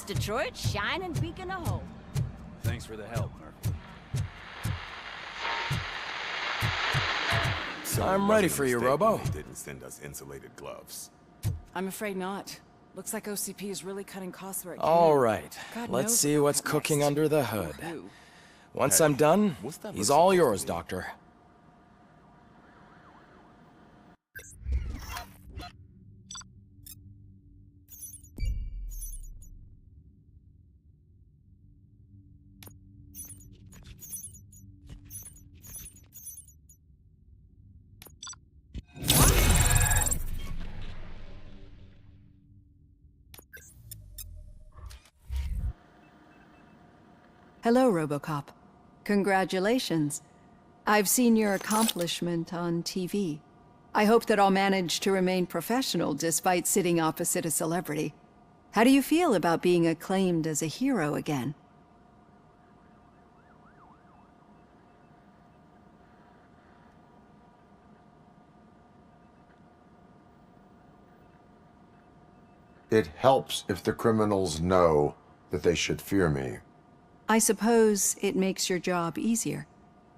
Detroit's shining beacon of hope. Thanks for the help, Murphy. So I'm ready for you, Robo. They didn't send us insulated gloves. I'm afraid not. Looks like OCP is really cutting costs where it can. All right, God let's knows see what what's next. cooking under the hood. Who? Once Hey, I'm done, what's that he's look all supposed to yours, be? Doctor. Hello, Robocop. Congratulations. I've seen your accomplishment on TV. I hope that I'll manage to remain professional despite sitting opposite a celebrity. How do you feel about being acclaimed as a hero again? It helps if the criminals know that they should fear me. I suppose it makes your job easier.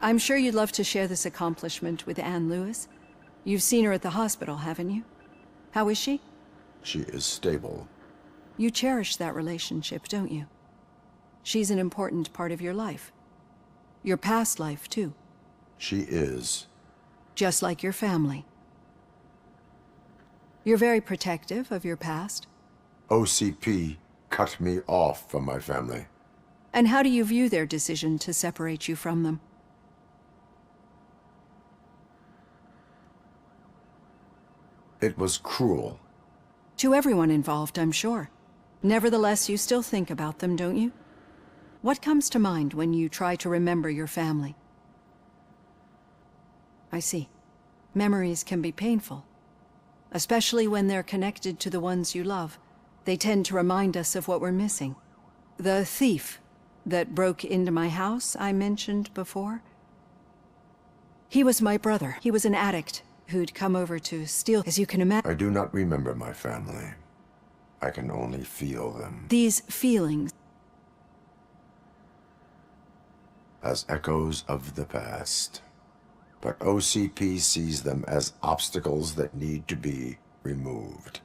I'm sure you'd love to share this accomplishment with Anne Lewis. You've seen her at the hospital, haven't you? How is she? She is stable. You cherish that relationship, don't you? She's an important part of your life. Your past life, too. She is. Just like your family. You're very protective of your past. OCP cut me off from my family. And how do you view their decision to separate you from them? It was cruel. To everyone involved, I'm sure. Nevertheless, you still think about them, don't you? What comes to mind when you try to remember your family? I see. Memories can be painful. Especially when they're connected to the ones you love. They tend to remind us of what we're missing. The thief that broke into my house I mentioned before? He was my brother. He was an addict who'd come over to steal, as you can imagine. I do not remember my family. I can only feel them. These feelings. As echoes of the past. But OCP sees them as obstacles that need to be removed.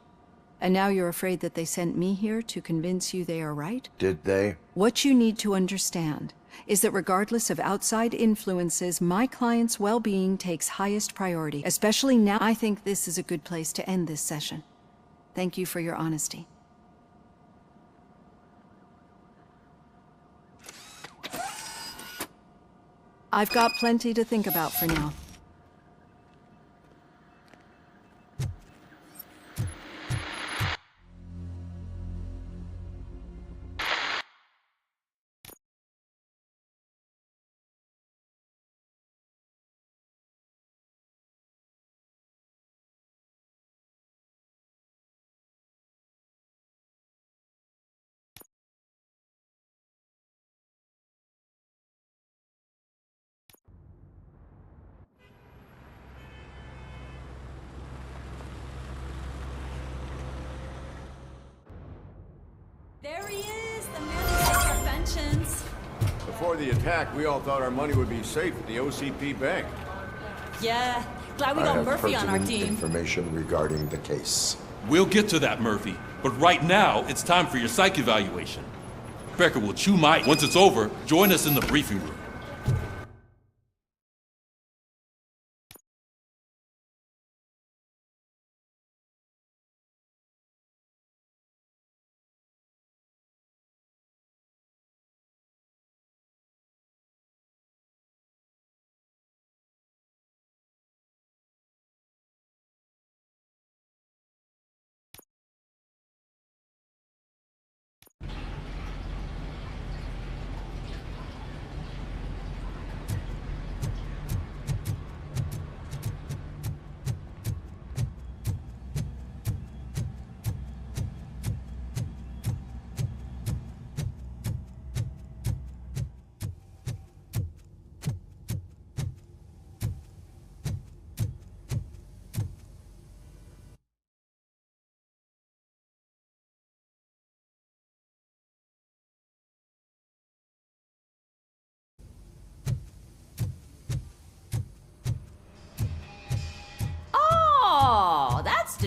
And now you're afraid that they sent me here to convince you they are right? Did they? What you need to understand is that regardless of outside influences, my client's well-being takes highest priority, especially now. I think this is a good place to end this session. Thank you for your honesty. I've got plenty to think about for now. There he is, the man of preventions. Before the attack, we all thought our money would be safe at the OCP bank. Yeah, glad we I got have Murphy on our pertinent team. information regarding the case. We'll get to that, Murphy. But right now, it's time for your psych evaluation. Becker will chew Mike. Once it's over, join us in the briefing room.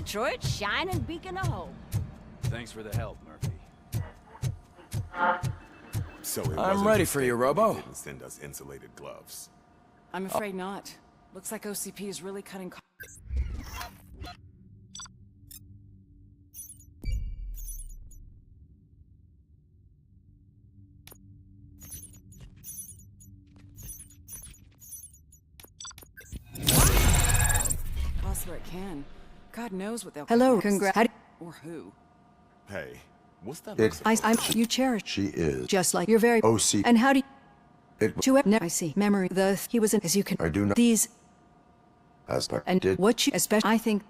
Detroit's shining beacon of hope. Thanks for the help, Murphy. So it I'm wasn't ready a for you, mistake Robo. they didn't send us insulated gloves. I'm afraid not. Looks like OCP is really cutting costs. Costs where it can. God knows what they'll Hello, cost. congrats. Or who. Hey, what's that? It- I'm you cherish. She is. Just like you're very OC. And how do It you I see memory he was in as you can I do not- these as but and did what you especially I think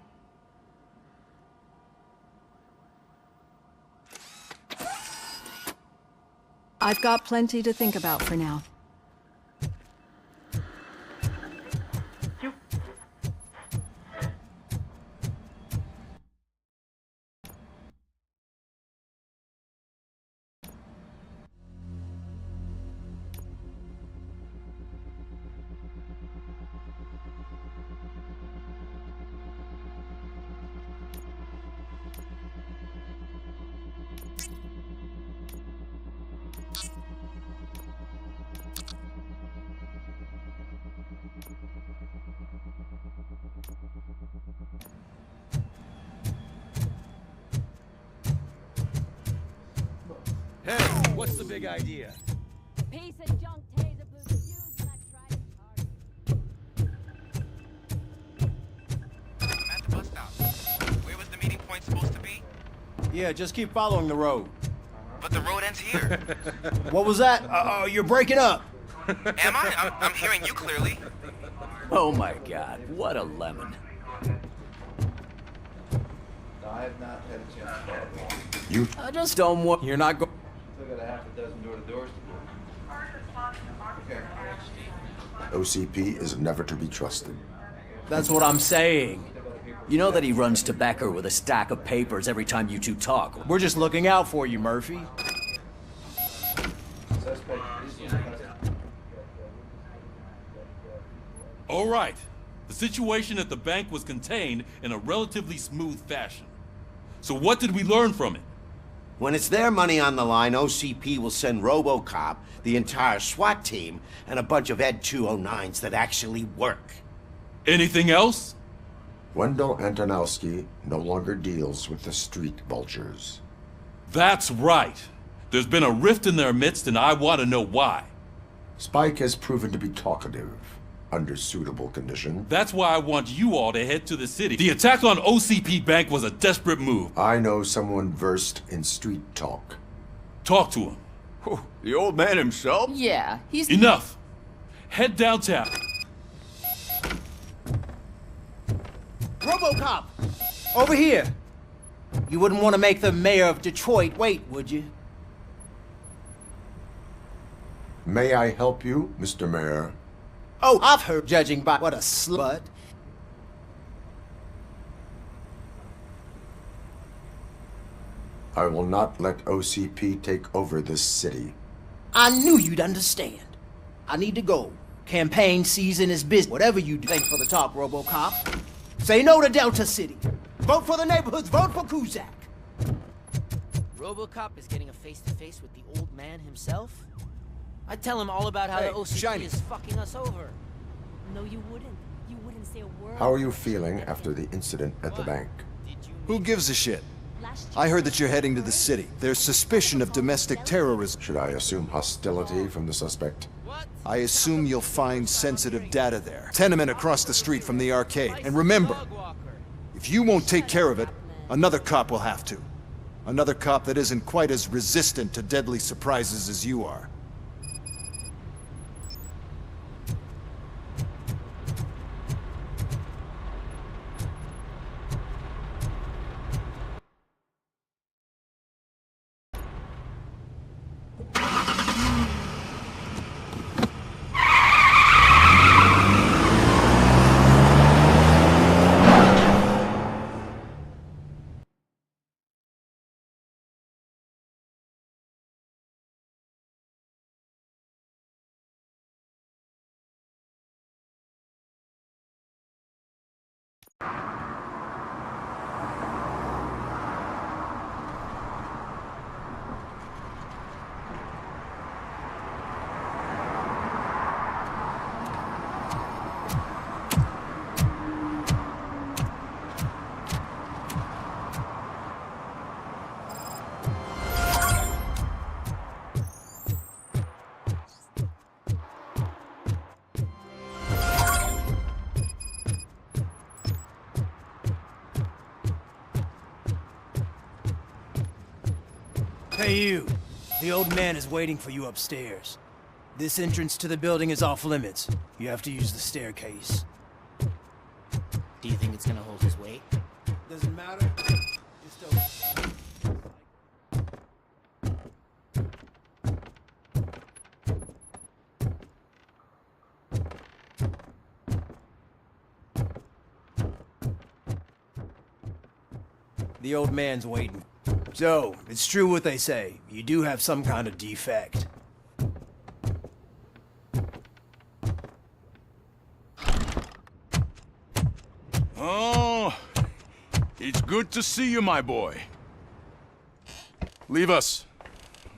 I've got plenty to think about for now. Hey, what's the big idea? Piece of junk taser boots used when I tried to target. I'm at the bus stop. Where was the meeting point supposed to be? Yeah, just keep following the road. But the road ends here. What was that? You're breaking up. Am I? I'm hearing you clearly. Oh my god, what a lemon. I have not had a chance to talk. you. I just don't want. You're not going. Still got a half a dozen door-to-doors to do. Okay. OCP is never to be trusted. That's what I'm saying. You know that he runs to Becker with a stack of papers every time you two talk. We're just looking out for you, Murphy. Suspect is in custody. All right. The situation at the bank was contained in a relatively smooth fashion. So what did we learn from it? When it's their money on the line, OCP will send Robocop, the entire SWAT team, and a bunch of Ed 209s that actually work. Anything else? Wendell Antonowski no longer deals with the street vultures. That's right. There's been a rift in their midst, and I want to know why. Spike has proven to be talkative, under suitable condition. That's why I want you all to head to the city. The attack on OCP Bank was a desperate move. I know someone versed in street talk. Talk to him. The old man himself? Yeah, he's Enough. Head downtown. Robocop! Over here! You wouldn't want to make the mayor of Detroit wait, would you? May I help you, Mr. Mayor? Oh, I've heard, judging by what a slut. I will not let OCP take over this city. I knew you'd understand. I need to go. Campaign season is busy. Whatever you do, thanks for the talk, Robocop. Say no to Delta City. Vote for the neighborhoods. Vote for Kuzak. Robocop is getting a face-to-face with the old man himself? I'd tell him all about how the OCP Shiny. is fucking us over. No, you wouldn't. You wouldn't say a word. How are you feeling after the incident at the bank? Who gives a shit? Last I heard that you're heading to the city. There's suspicion of domestic terrorism. Should I assume hostility from the suspect? I assume you'll find sensitive data there. Tenement across the street from the arcade. And remember, if you won't take care of it, another cop will have to. Another cop that isn't quite as resistant to deadly surprises as you are. Hey, you. The old man is waiting for you upstairs. This entrance to the building is off limits. You have to use the staircase. Do you think it's gonna hold his weight? Doesn't matter. Just open. The old man's waiting. So, it's true what they say. You do have some kind of defect. Oh, it's good to see you, my boy. Leave us.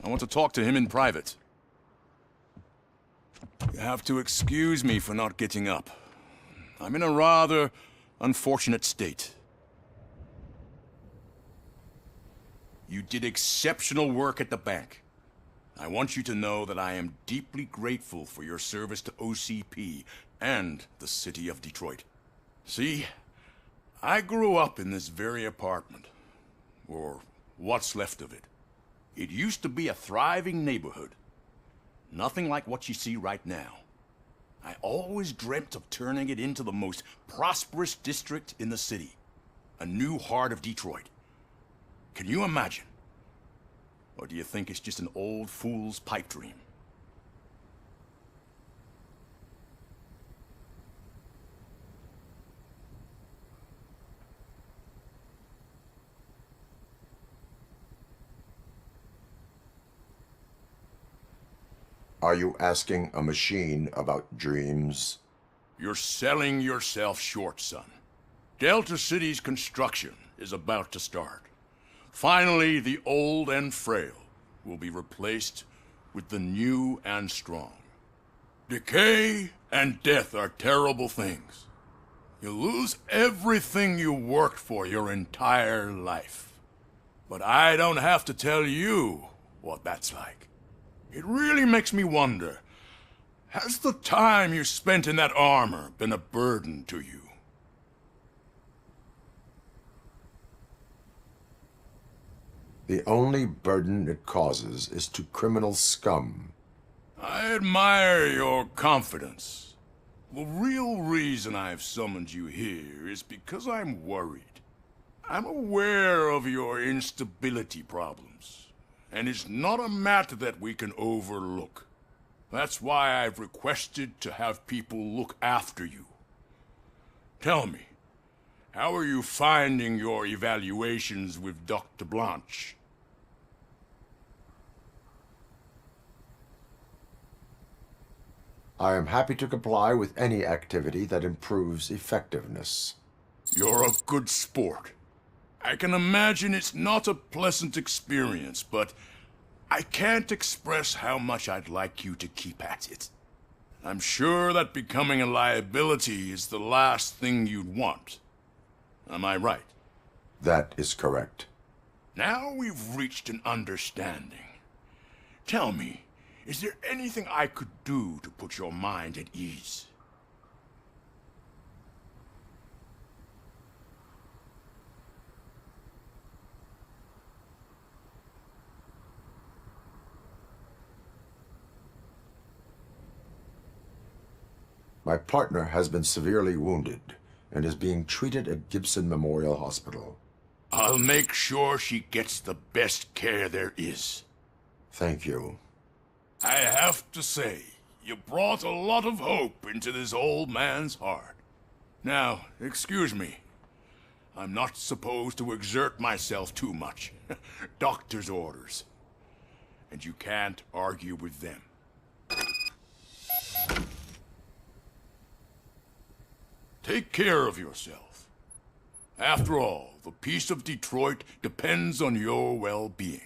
I want to talk to him in private. You have to excuse me for not getting up. I'm in a rather unfortunate state. You did exceptional work at the bank. I want you to know that I am deeply grateful for your service to OCP and the city of Detroit. See, I grew up in this very apartment, or what's left of it. It used to be a thriving neighborhood. Nothing like what you see right now. I always dreamt of turning it into the most prosperous district in the city. A new heart of Detroit. Can you imagine? Or do you think it's just an old fool's pipe dream? Are you asking a machine about dreams? You're selling yourself short, son. Delta City's construction is about to start. Finally, the old and frail will be replaced with the new and strong. Decay and death are terrible things. You lose everything you worked for your entire life. But I don't have to tell you what that's like. It really makes me wonder, has the time you spent in that armor been a burden to you? The only burden it causes is to criminal scum. I admire your confidence. The real reason I've summoned you here is because I'm worried. I'm aware of your instability problems, and it's not a matter that we can overlook. That's why I've requested to have people look after you. Tell me, how are you finding your evaluations with Dr. Blanche? I am happy to comply with any activity that improves effectiveness. You're a good sport. I can imagine it's not a pleasant experience, but I can't express how much I'd like you to keep at it. I'm sure that becoming a liability is the last thing you'd want. Am I right? That is correct. Now we've reached an understanding. Tell me, is there anything I could do to put your mind at ease? My partner has been severely wounded and is being treated at Gibson Memorial Hospital. I'll make sure she gets the best care there is. Thank you. I have to say, you brought a lot of hope into this old man's heart. Now, excuse me. I'm not supposed to exert myself too much. Doctor's orders. And you can't argue with them. Take care of yourself. After all, the peace of Detroit depends on your well-being.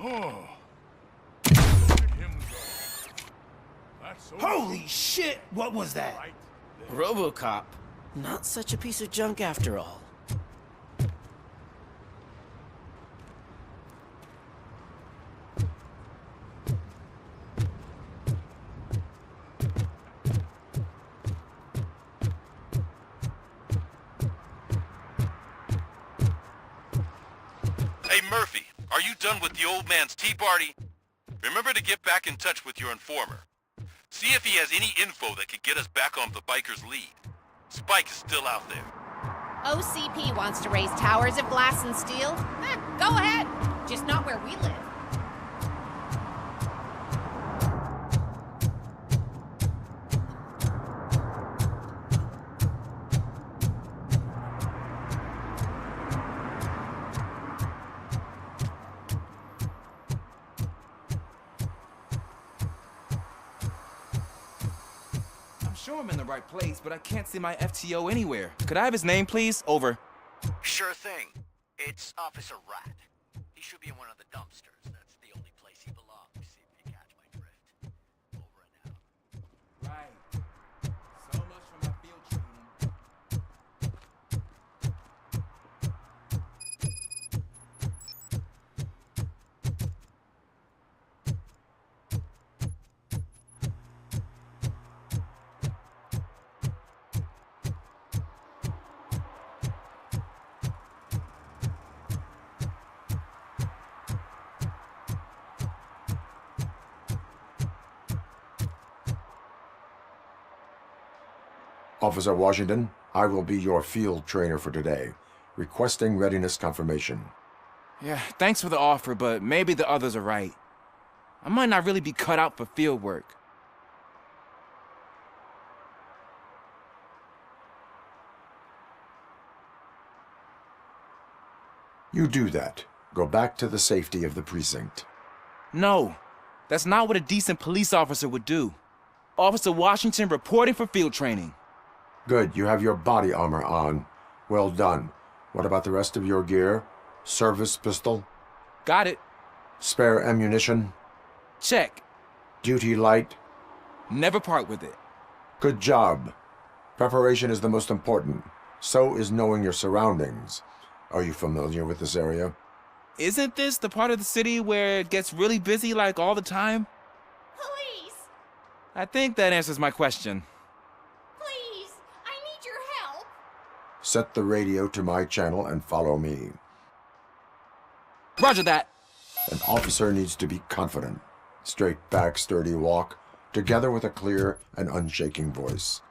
Oh. Look at him go. That's so Holy shit! What was that? right there. Robocop. Not such a piece of junk after all. Hey, Murphy, are you done with the old man's tea party? Remember to get back in touch with your informer. See if he has any info that could get us back on the biker's lead. Spike is still out there. OCP wants to raise towers of glass and steel? Go ahead. Just not where we live. I'm sure I'm in the right place, but I can't see my FTO anywhere. Could I have his name, please? Over. Sure thing. It's Officer Rat. He should be in one of the dumpsters. That's the only place he belongs, if you catch my drift. Over and out. Right. So much for my field training. Officer Washington, I will be your field trainer for today. Requesting readiness confirmation. Yeah, thanks for the offer, but maybe the others are right. I might not really be cut out for field work. You do that. Go back to the safety of the precinct. No, that's not what a decent police officer would do. Officer Washington reporting for field training. Good, you have your body armor on. Well done. What about the rest of your gear? Service pistol? Got it. Spare ammunition? Check. Duty light? Never part with it. Good job. Preparation is the most important. So is knowing your surroundings. Are you familiar with this area? Isn't this the part of the city where it gets really busy like all the time? Police! I think that answers my question. Please! I need your help! Set the radio to my channel and follow me. Roger that. An officer needs to be confident. Straight back, sturdy walk, together with a clear and unshaking voice.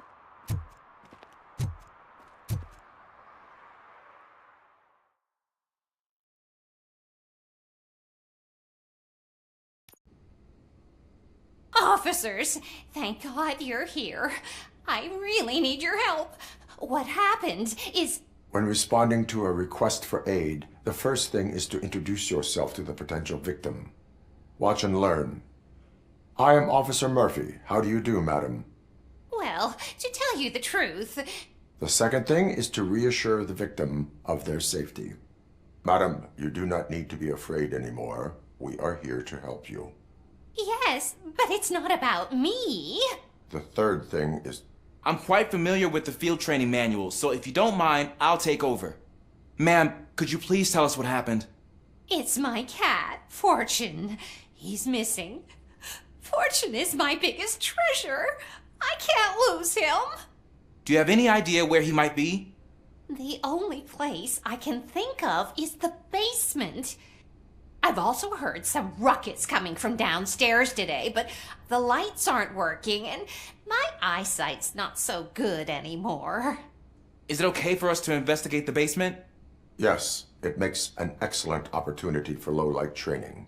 Officers, thank God you're here. I really need your help. What happened is... When responding to a request for aid, the first thing is to introduce yourself to the potential victim. Watch and learn. I am Officer Murphy. How do you do, madam? Well, to tell you the truth... The second thing is to reassure the victim of their safety. Madam, you do not need to be afraid anymore. We are here to help you. Yes, but it's not about me. The third thing is... I'm quite familiar with the field training manual, so if you don't mind, I'll take over. Ma'am, could you please tell us what happened? It's my cat, Fortune. He's missing. Fortune is my biggest treasure. I can't lose him. Do you have any idea where he might be? The only place I can think of is the basement. I've also heard some ruckus coming from downstairs today, but the lights aren't working and my eyesight's not so good anymore. Is it okay for us to investigate the basement? Yes, it makes an excellent opportunity for low-light training.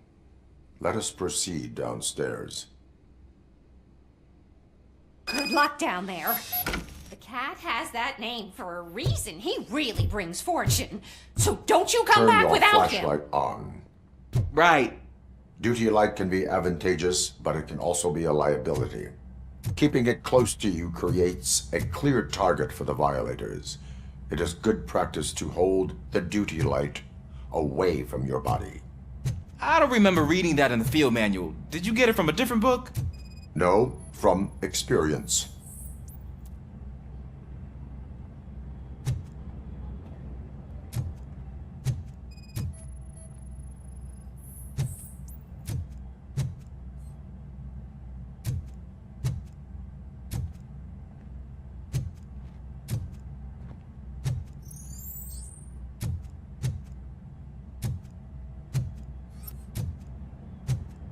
Let us proceed downstairs. Good luck down there. The cat has that name for a reason. He really brings fortune. So don't you come back without him. Turn your flashlight on. Right. Duty light can be advantageous, but it can also be a liability. Keeping it close to you creates a clear target for the violators. It is good practice to hold the duty light away from your body. I don't remember reading that in the field manual. Did you get it from a different book? No, from experience.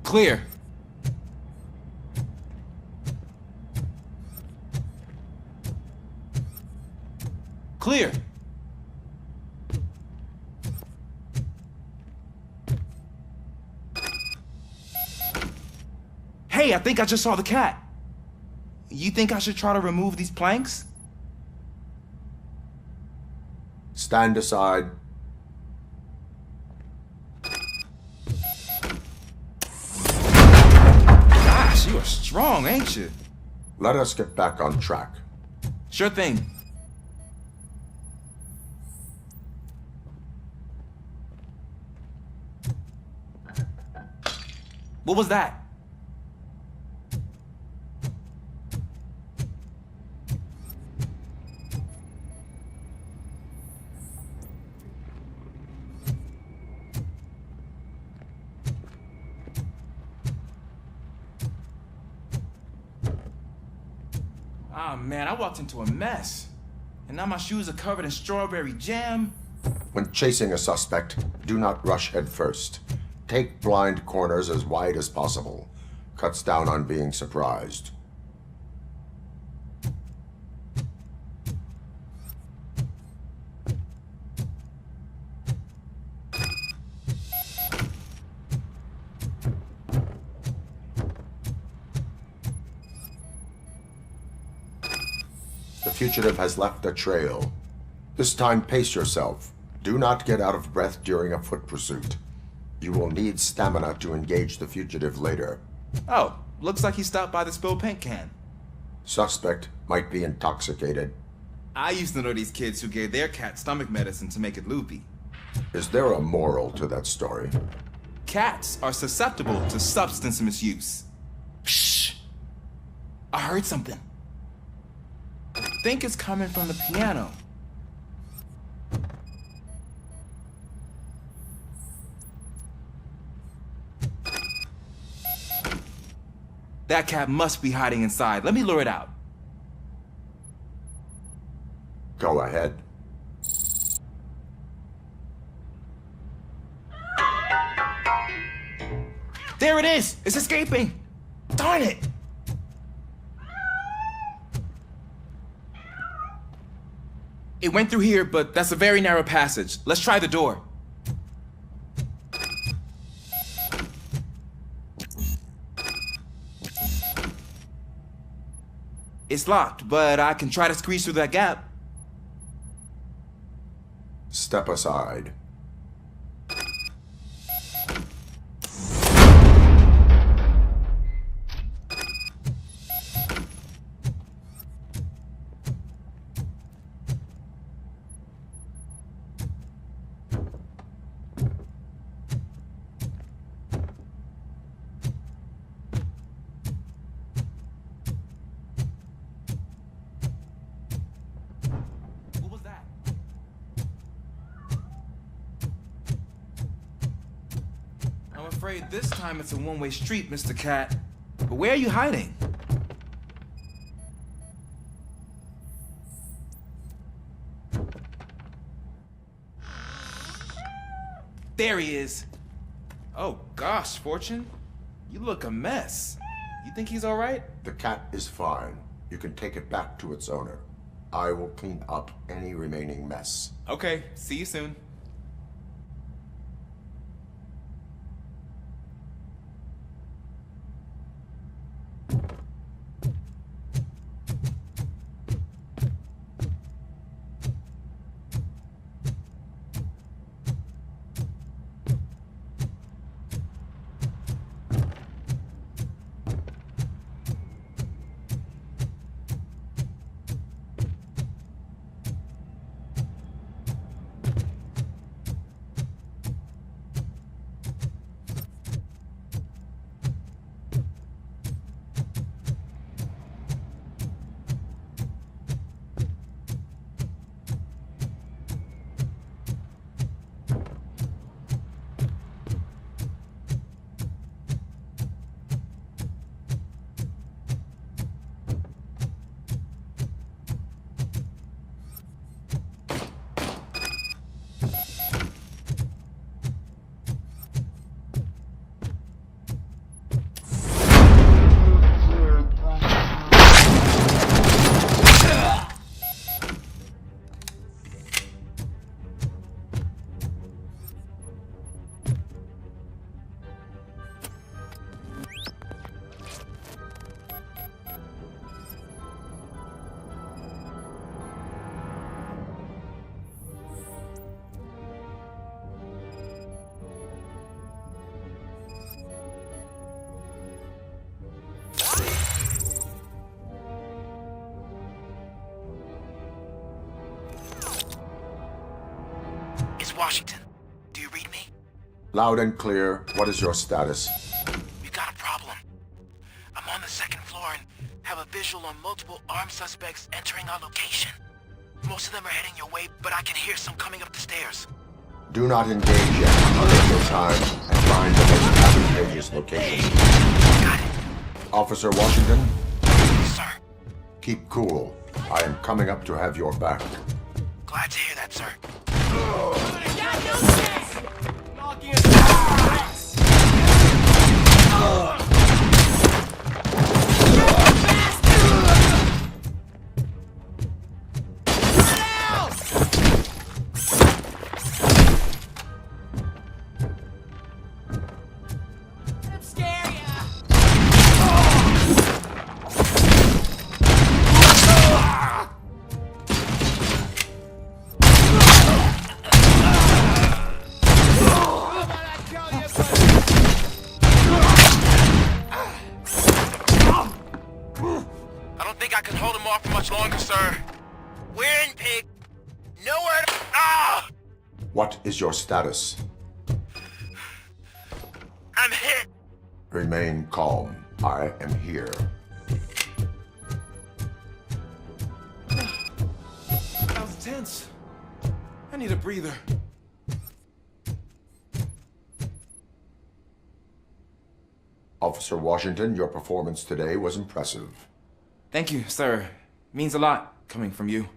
Clear. Clear. Hey, I think I just saw the cat. You think I should try to remove these planks? Stand aside. Gosh, you are strong, ain't you? Let us get back on track. Sure thing. What was that? Ah, man, I walked into a mess. And now my shoes are covered in strawberry jam. When chasing a suspect, do not rush head first. Take blind corners as wide as possible. Cuts down on being surprised. The fugitive has left a trail. This time, pace yourself. Do not get out of breath during a foot pursuit. You will need stamina to engage the fugitive later. Oh, looks like he stopped by the spilled paint can. Suspect might be intoxicated. I used to know these kids who gave their cat stomach medicine to make it loopy. Is there a moral to that story? Cats are susceptible to substance misuse. Shh! I heard something. I think it's coming from the piano. That cat must be hiding inside. Let me lure it out. Go ahead. There it is! It's escaping! Darn it! It went through here, but that's a very narrow passage. Let's try the door. It's locked, but I can try to squeeze through that gap. Step aside. I'm afraid this time it's a one-way street, Mr. Cat. But where are you hiding? There he is. Oh gosh, Fortune. You look a mess. You think he's all right? The cat is fine. You can take it back to its owner. I will clean up any remaining mess. Okay, see you soon. Loud and clear. What is your status? We got a problem. I'm on the second floor and have a visual on multiple armed suspects entering our location. Most of them are heading your way, but I can hear some coming up the stairs. Do not engage yet. Take your time and find the most advantageous location. Got it. Officer Washington? Sir. Keep cool. I am coming up to have your back. Glad to hear that, sir. Longer, sir. We're in, pig. Nowhere to... Ah! What is your status? I'm hit. Remain calm. I am here. That was tense. I need a breather. Officer Washington, your performance today was impressive. Thank you, sir. Means a lot coming from you.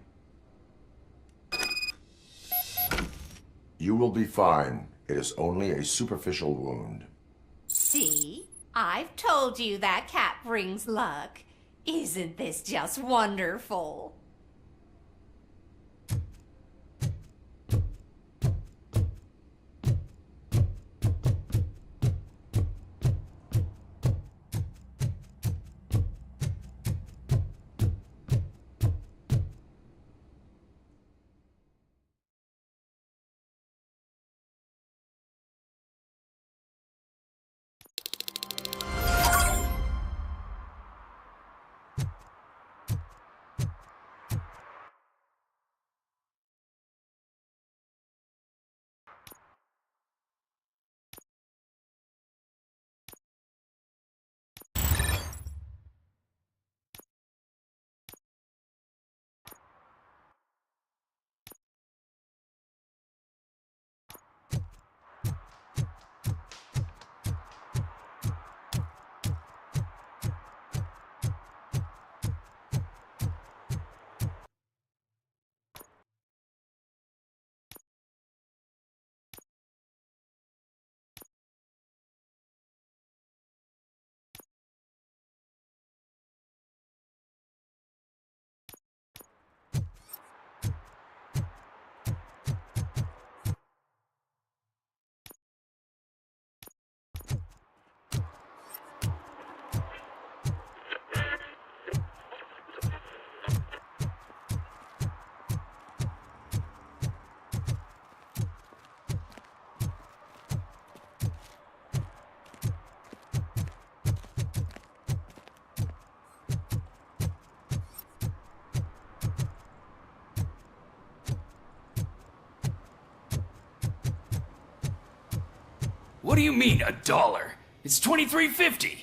You will be fine. It is only a superficial wound. See? I've told you that cat brings luck. Isn't this just wonderful? What do you mean, $1? It's $23.50.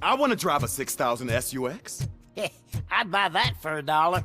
I want to drive a 6000 SUX. I'd buy that for $1.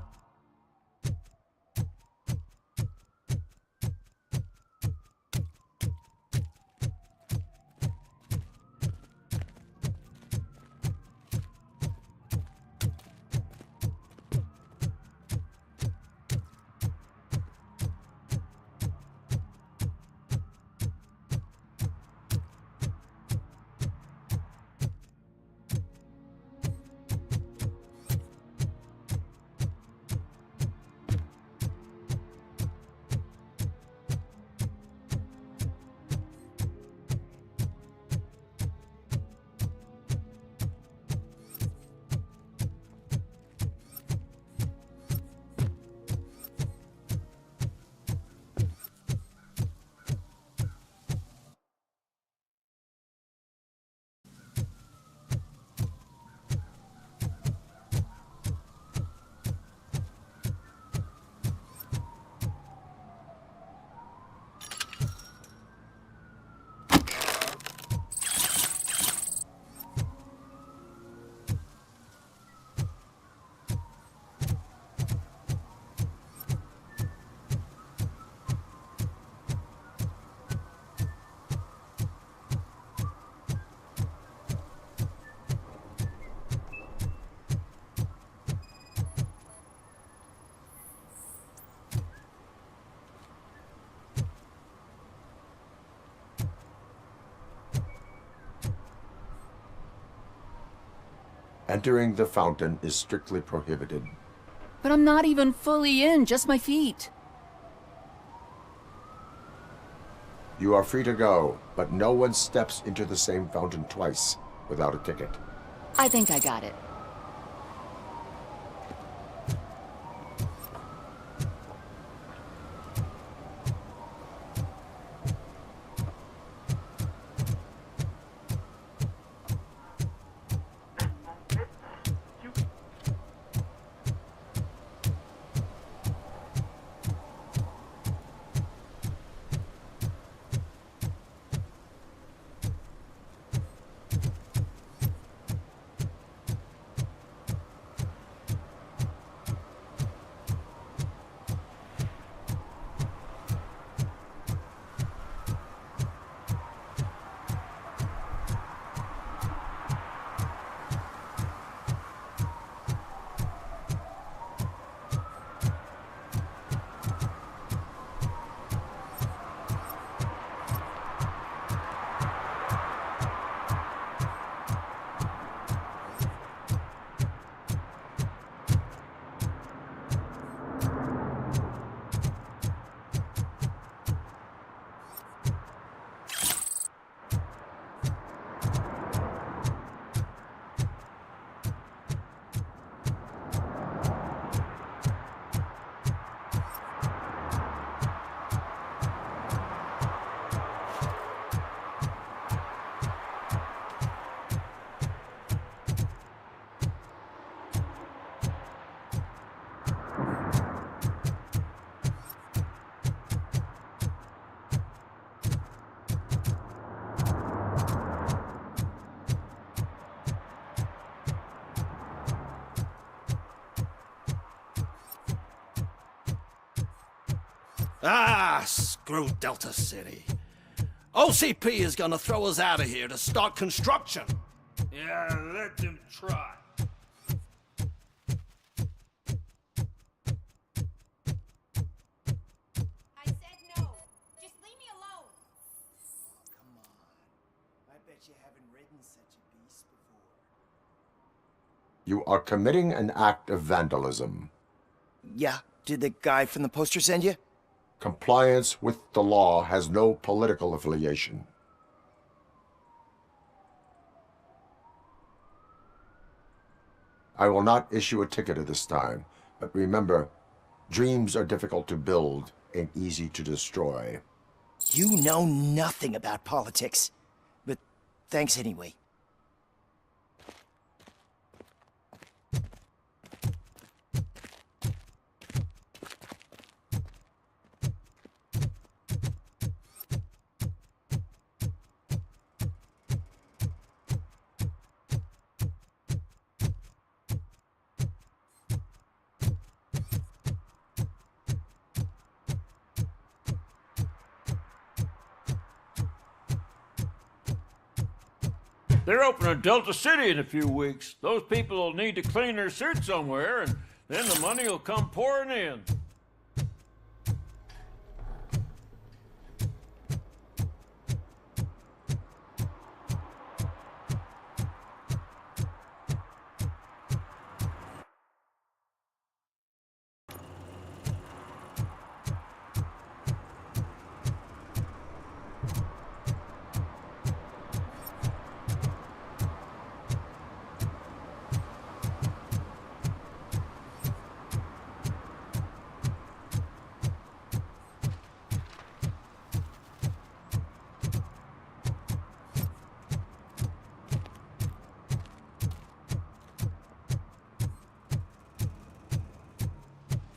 Entering the fountain is strictly prohibited. But I'm not even fully in, just my feet. You are free to go, but no one steps into the same fountain twice without a ticket. I think I got it. Ah, screw Delta City. OCP is gonna throw us out of here to start construction. Yeah, let them try. I said no. Just leave me alone. Come on. I bet you haven't ridden such a beast before. You are committing an act of vandalism. Yeah, did the guy from the poster send you? Compliance with the law has no political affiliation. I will not issue a ticket at this time, but remember, dreams are difficult to build and easy to destroy. You know nothing about politics, but thanks anyway. They're opening Delta City in a few weeks. Those people will need to clean their suit somewhere, and then the money will come pouring in.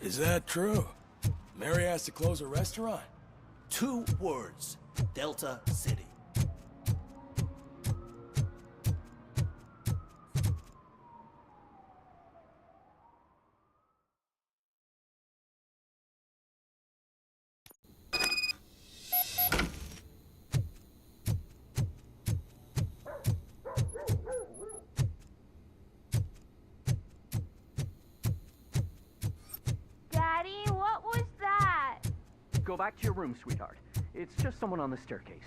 Is that true? Mary has to close a restaurant? 2 words. Delta City. Daddy, what was that? Go back to your room, sweetheart. It's just someone on the staircase.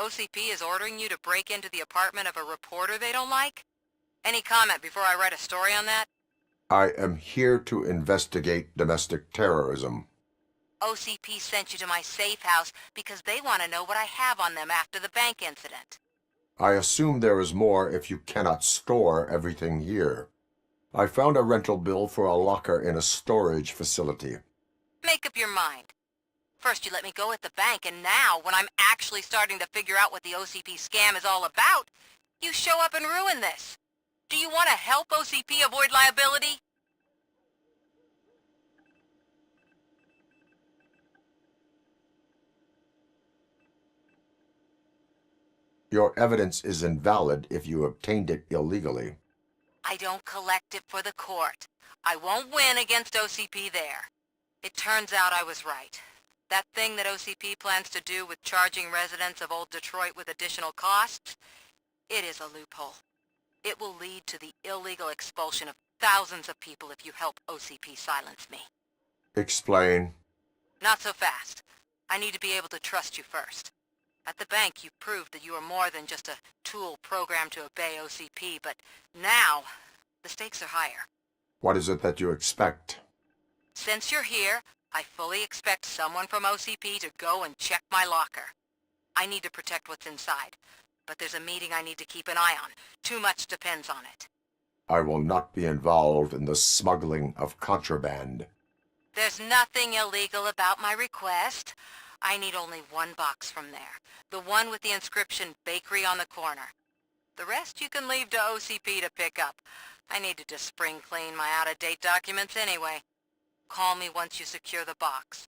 OCP is ordering you to break into the apartment of a reporter they don't like? Any comment before I write a story on that? I am here to investigate domestic terrorism. OCP sent you to my safe house because they want to know what I have on them after the bank incident. I assume there is more if you cannot store everything here. I found a rental bill for a locker in a storage facility. Make up your mind. First you let me go at the bank, and now, when I'm actually starting to figure out what the OCP scam is all about, you show up and ruin this. Do you want to help OCP avoid liability? Your evidence is invalid if you obtained it illegally. I don't collect it for the court. I won't win against OCP there. It turns out I was right. That thing that OCP plans to do with charging residents of Old Detroit with additional costs, it is a loophole. It will lead to the illegal expulsion of thousands of people if you help OCP silence me. Explain. Not so fast. I need to be able to trust you first. At the bank, you proved that you are more than just a tool programmed to obey OCP, but now, the stakes are higher. What is it that you expect? Since you're here, I fully expect someone from OCP to go and check my locker. I need to protect what's inside, but there's a meeting I need to keep an eye on. Too much depends on it. I will not be involved in the smuggling of contraband. There's nothing illegal about my request. I need only one box from there. The one with the inscription Bakery on the corner. The rest you can leave to OCP to pick up. I needed to spring clean my out-of-date documents anyway. Call me once you secure the box.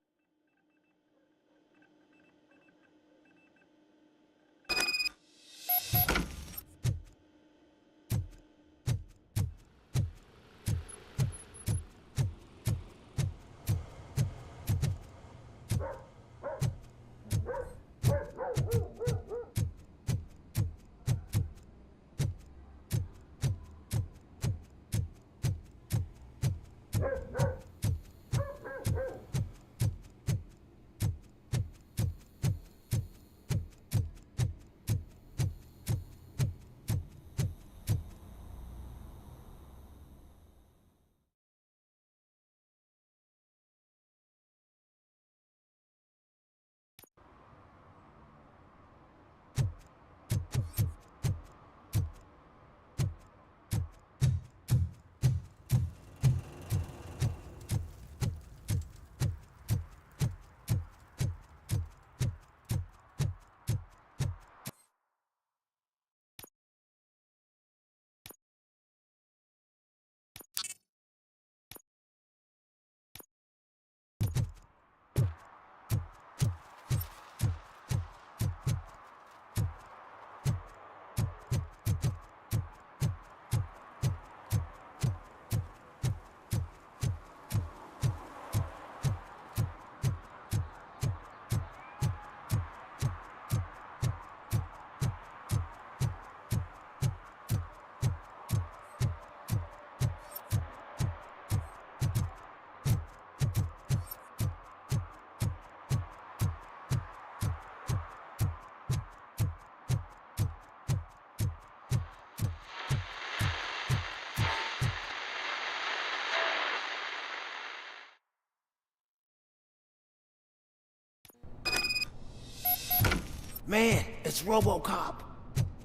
Man, it's Robocop.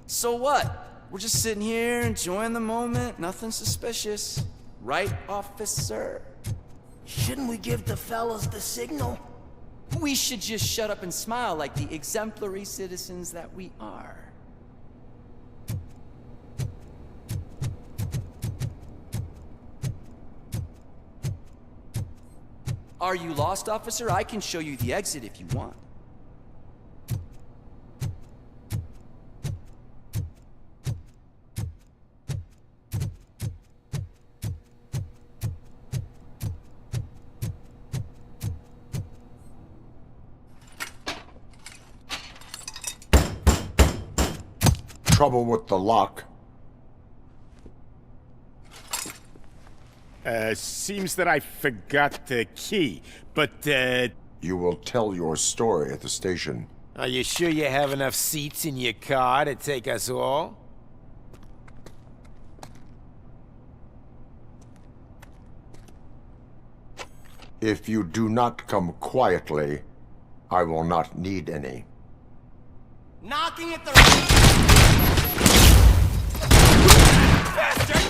So what? We're just sitting here enjoying the moment. Nothing suspicious. Right, officer? Shouldn't we give the fellas the signal? We should just shut up and smile like the exemplary citizens that we are. Are you lost, officer? I can show you the exit if you want. Trouble with the lock. Seems that I forgot the key, but, You will tell your story at the station. Are you sure you have enough seats in your car to take us all? If you do not come quietly, I will not need any. Knocking at the... Bastard!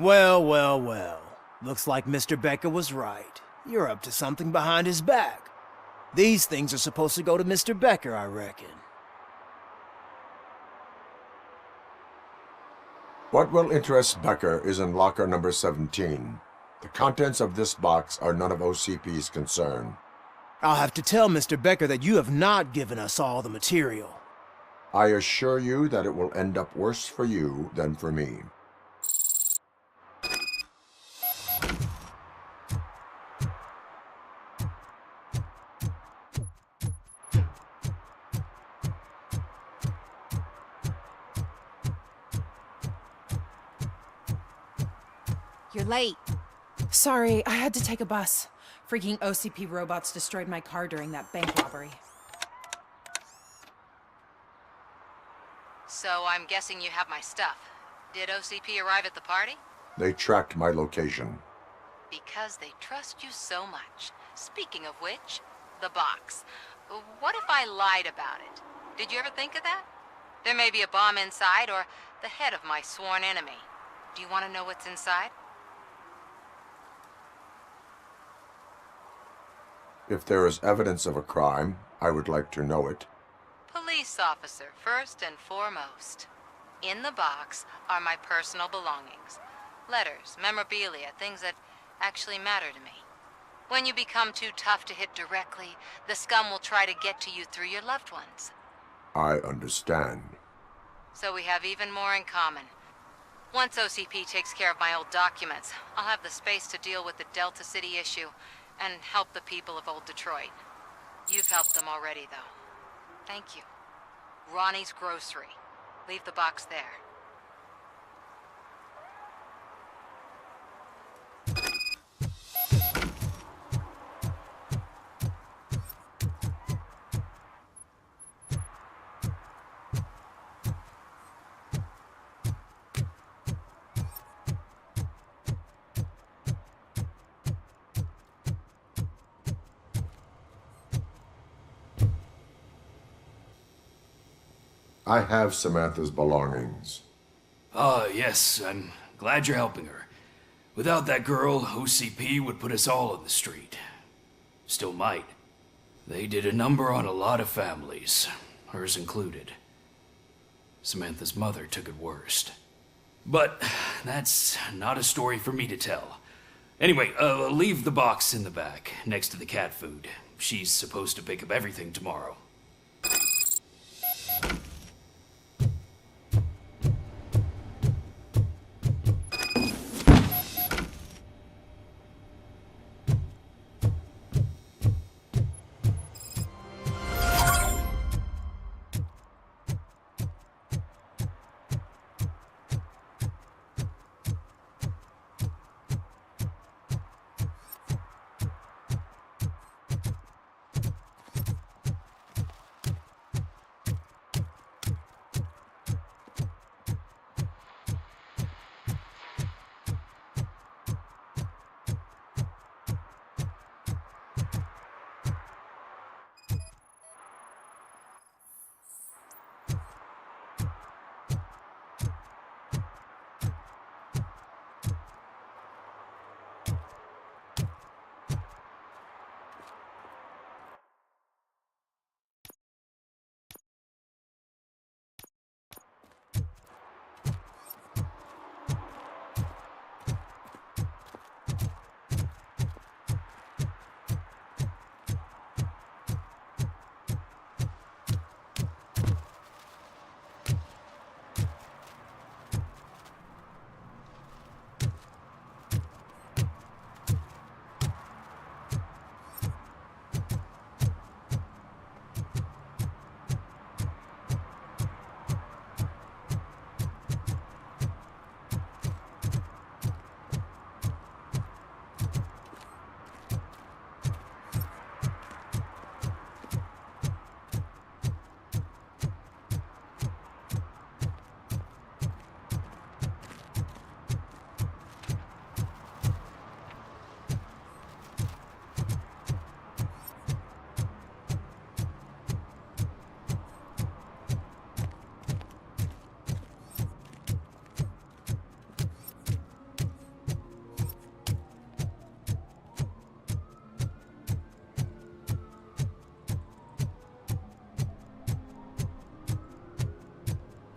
Well, well, well. Looks like Mr. Becker was right. You're up to something behind his back. These things are supposed to go to Mr. Becker, I reckon. What will interest Becker is in locker number 17. The contents of this box are none of OCP's concern. I'll have to tell Mr. Becker that you have not given us all the material. I assure you that it will end up worse for you than for me. You're late. Sorry, I had to take a bus. Freaking OCP robots destroyed my car during that bank robbery. So I'm guessing you have my stuff. Did OCP arrive at the party? They tracked my location. Because they trust you so much. Speaking of which, the box. What if I lied about it? Did you ever think of that? There may be a bomb inside or the head of my sworn enemy. Do you want to know what's inside? If there is evidence of a crime, I would like to know it. Police officer, first and foremost. In the box are my personal belongings. Letters, memorabilia, things that actually matter to me. When you become too tough to hit directly, the scum will try to get to you through your loved ones. I understand. So we have even more in common. Once OCP takes care of my old documents, I'll have the space to deal with the Delta City issue and help the people of Old Detroit. You've helped them already, though. Thank you. Ronnie's Grocery. Leave the box there. I have Samantha's belongings. Ah, yes, I'm glad you're helping her. Without that girl, OCP would put us all on the street. Still might. They did a number on a lot of families, hers included. Samantha's mother took it worst. But that's not a story for me to tell. Anyway, leave the box in the back, next to the cat food. She's supposed to pick up everything tomorrow.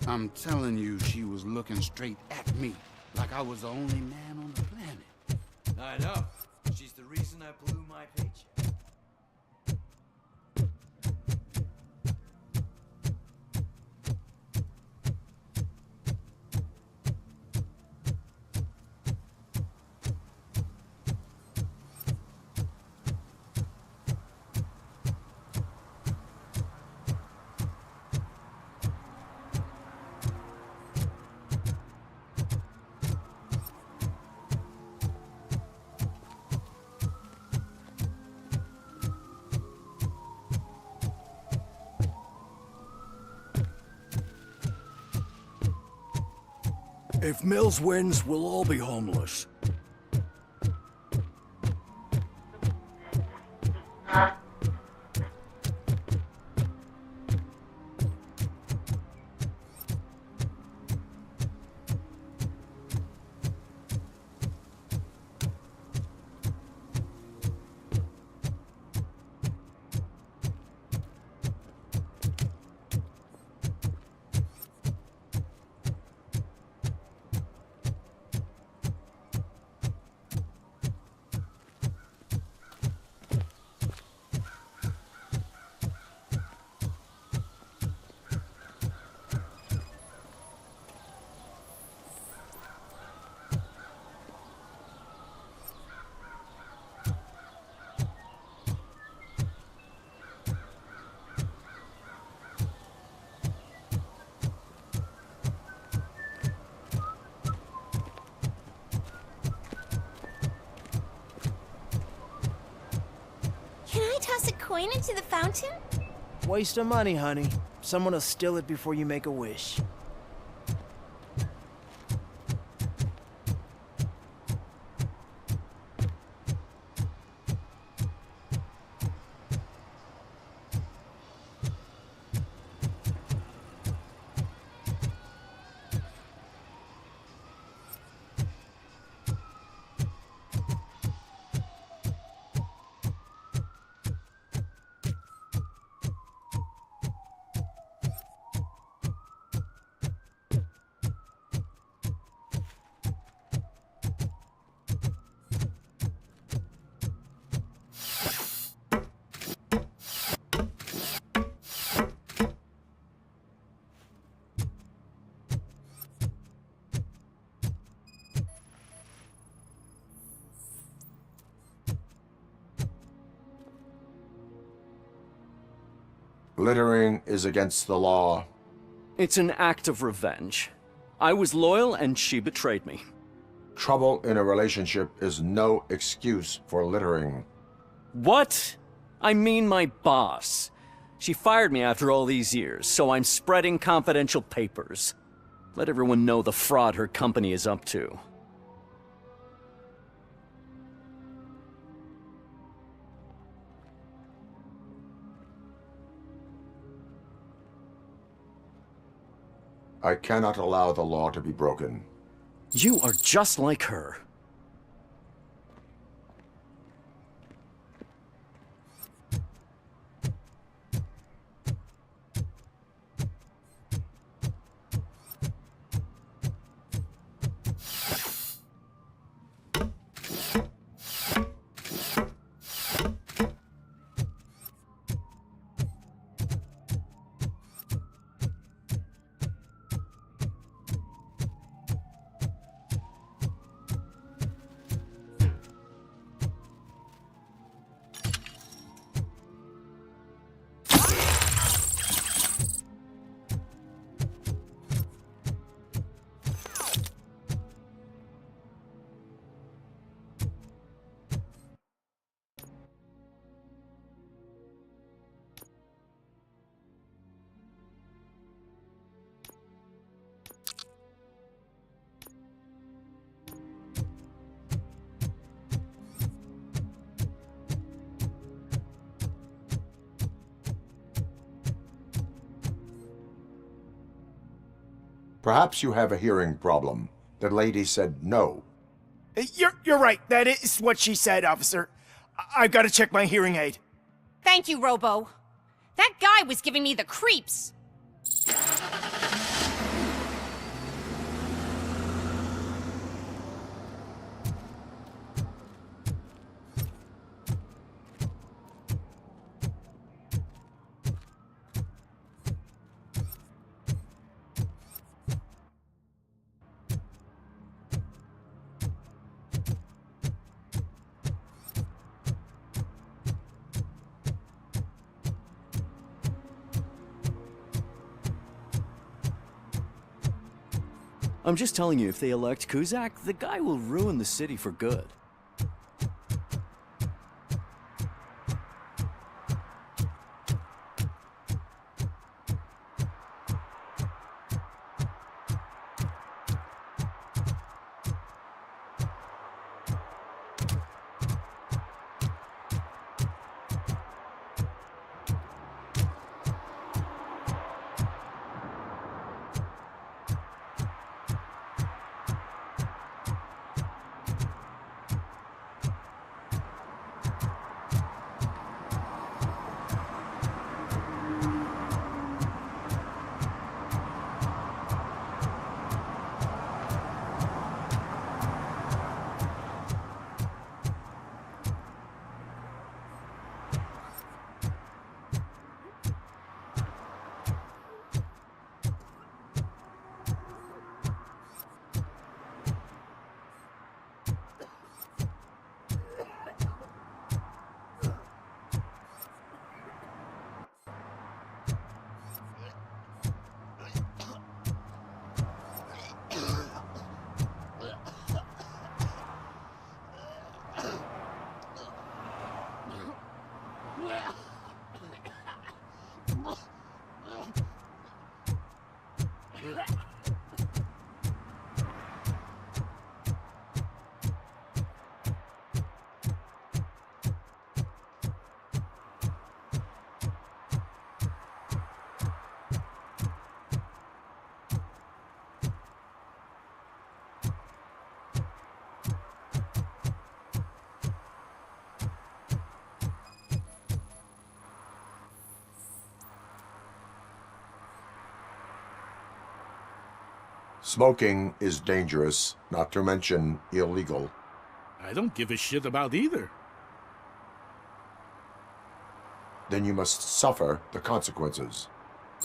I'm telling you, she was looking straight at me, like I was the only man on the planet. I know. She's the reason I blew my paycheck. If Mills wins, we'll all be homeless. Can I toss a coin into the fountain? Waste of money, honey. Someone will steal it before you make a wish. Littering is against the law. It's an act of revenge. I was loyal and she betrayed me. Trouble in a relationship is no excuse for littering. What? I mean my boss. She fired me after all these years, so I'm spreading confidential papers. Let everyone know the fraud her company is up to. I cannot allow the law to be broken. You are just like her. Perhaps you have a hearing problem. The lady said no. You're right. That is what she said, officer. I've got to check my hearing aid. Thank you, Robo. That guy was giving me the creeps. I'm just telling you, if they elect Kuzak, the guy will ruin the city for good. Smoking is dangerous, not to mention illegal. I don't give a shit about either. Then you must suffer the consequences.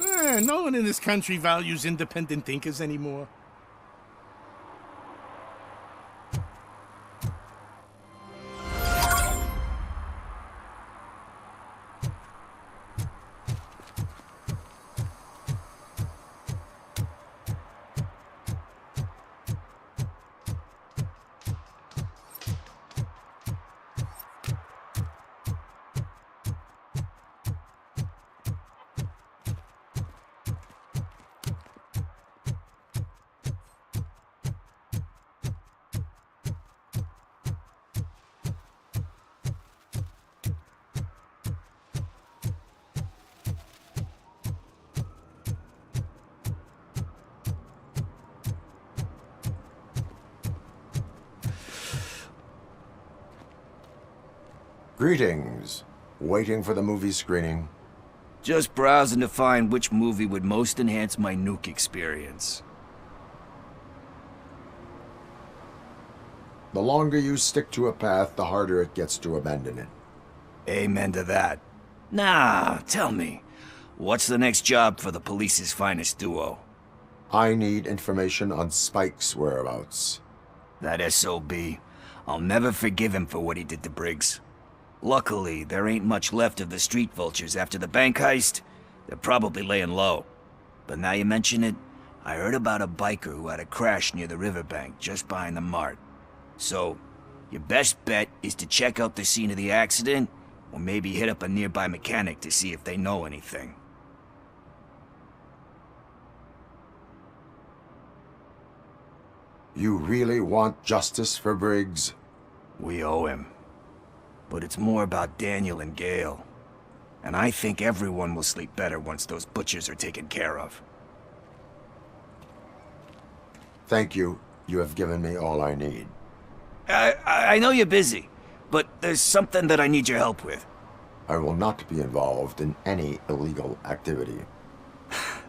No one in this country values independent thinkers anymore. Greetings. Waiting for the movie screening? Just browsing to find which movie would most enhance my nuke experience. The longer you stick to a path, the harder it gets to abandon it. Amen to that. Now, tell me, what's the next job for the police's finest duo? I need information on Spike's whereabouts. That SOB. I'll never forgive him for what he did to Briggs. Luckily, there ain't much left of the street vultures after the bank heist. They're probably laying low. But now you mention it, I heard about a biker who had a crash near the riverbank just behind the mart. So, your best bet is to check out the scene of the accident, or maybe hit up a nearby mechanic to see if they know anything. You really want justice for Briggs? We owe him. But it's more about Daniel and Gale. And I think everyone will sleep better once those butchers are taken care of. Thank you. You have given me all I need. I know you're busy, but there's something that I need your help with. I will not be involved in any illegal activity.